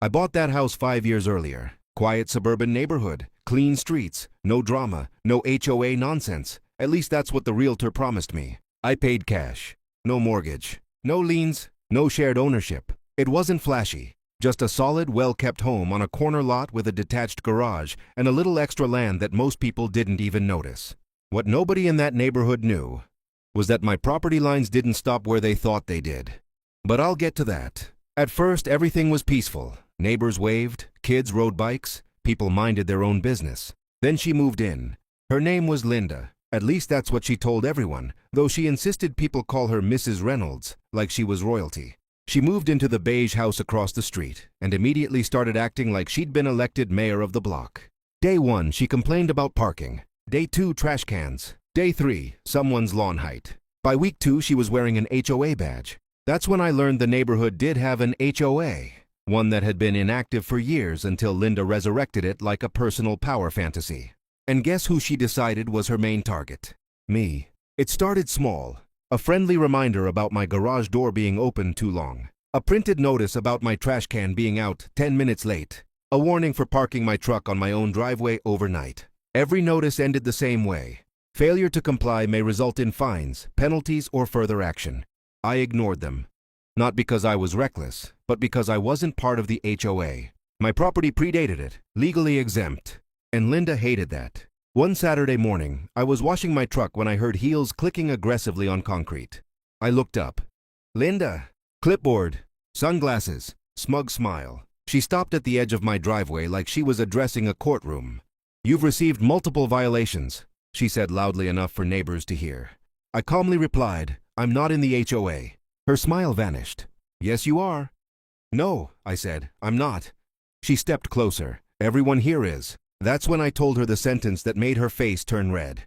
I bought that house 5 years earlier. Quiet suburban neighborhood, clean streets, no drama, no HOA nonsense. At least that's what the realtor promised me. I paid cash. No mortgage. No liens. No shared ownership. It wasn't flashy. Just a solid, well-kept home on a corner lot with a detached garage and a little extra land that most people didn't even notice. What nobody in that neighborhood knew was that my property lines didn't stop where they thought they did. But I'll get to that. At first, everything was peaceful. Neighbors waved, kids rode bikes, people minded their own business. Then she moved in. Her name was Linda. At least that's what she told everyone, though she insisted people call her Mrs. Reynolds, like she was royalty. She moved into the beige house across the street and immediately started acting like she'd been elected mayor of the block. Day 1, she complained about parking. Day 2, trash cans. Day 3, someone's lawn height. By week 2, she was wearing an HOA badge. That's when I learned the neighborhood did have an HOA, one that had been inactive for years until Linda resurrected it like a personal power fantasy. And guess who she decided was her main target? Me. It started small. A friendly reminder about my garage door being open too long. A printed notice about my trash can being out 10 minutes late. A warning for parking my truck on my own driveway overnight. Every notice ended the same way. Failure to comply may result in fines, penalties, or further action. I ignored them. Not because I was reckless, but because I wasn't part of the HOA. My property predated it, legally exempt. And Linda hated that. One Saturday morning, I was washing my truck when I heard heels clicking aggressively on concrete. I looked up. Linda. Clipboard. Sunglasses. Smug smile. She stopped at the edge of my driveway like she was addressing a courtroom. "You've received multiple violations," she said loudly enough for neighbors to hear. I calmly replied, "I'm not in the HOA." Her smile vanished. "Yes, you are." "No," I said, "I'm not." She stepped closer. "Everyone here is." That's when I told her the sentence that made her face turn red.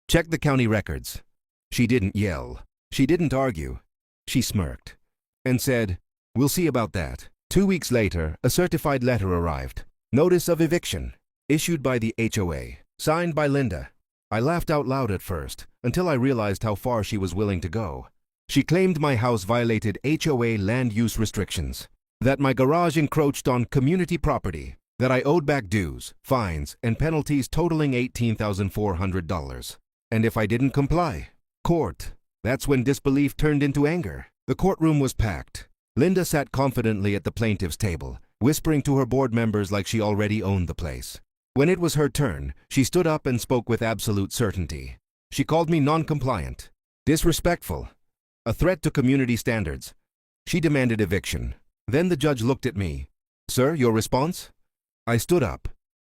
"Check the county records." She didn't yell. She didn't argue. She smirked and said, "We'll see about that." 2 weeks later, a certified letter arrived. Notice of eviction, issued by the HOA, signed by Linda. I laughed out loud at first, until I realized how far she was willing to go. She claimed my house violated HOA land use restrictions, that my garage encroached on community property, that I owed back dues, fines, and penalties totaling $18,400. And if I didn't comply, court. That's when disbelief turned into anger. The courtroom was packed. Linda sat confidently at the plaintiff's table, whispering to her board members like she already owned the place. When it was her turn, she stood up and spoke with absolute certainty. She called me non-compliant, disrespectful, a threat to community standards. She demanded eviction. Then the judge looked at me. "Sir, your response?" I stood up,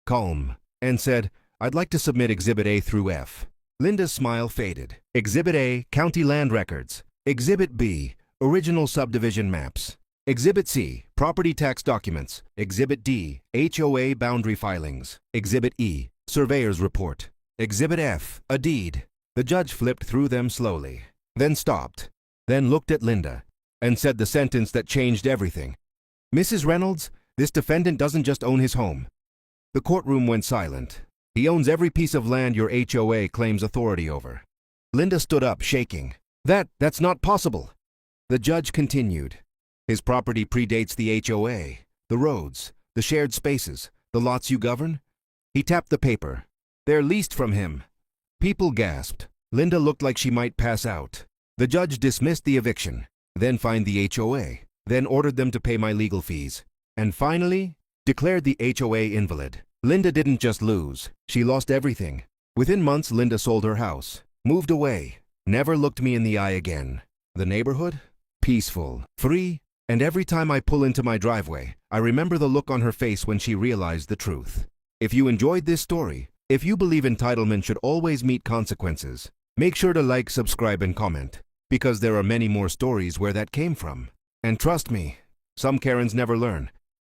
calm, and said, "I'd like to submit Exhibit A through F." Linda's smile faded. Exhibit A, county land records. Exhibit B, original subdivision maps. Exhibit C, property tax documents. Exhibit D, HOA boundary filings. Exhibit E, surveyor's report. Exhibit F, a deed. The judge flipped through them slowly, then stopped, then looked at Linda, and said the sentence that changed everything. "Mrs. Reynolds, this defendant doesn't just own his home." The courtroom went silent. "He owns every piece of land your HOA claims authority over." Linda stood up, shaking. That's not possible." The judge continued. "His property predates the HOA, the roads, the shared spaces, the lots you govern." He tapped the paper. "They're leased from him." People gasped. Linda looked like she might pass out. The judge dismissed the eviction, then fined the HOA, then ordered them to pay my legal fees, and finally declared the HOA invalid. Linda didn't just lose, she lost everything. Within months, Linda sold her house, moved away, never looked me in the eye again. The neighborhood? Peaceful, free, and every time I pull into my driveway, I remember the look on her face when she realized the truth. If you enjoyed this story, if you believe entitlement should always meet consequences, make sure to like, subscribe, and comment, because there are many more stories where that came from. And trust me, some Karens never learn.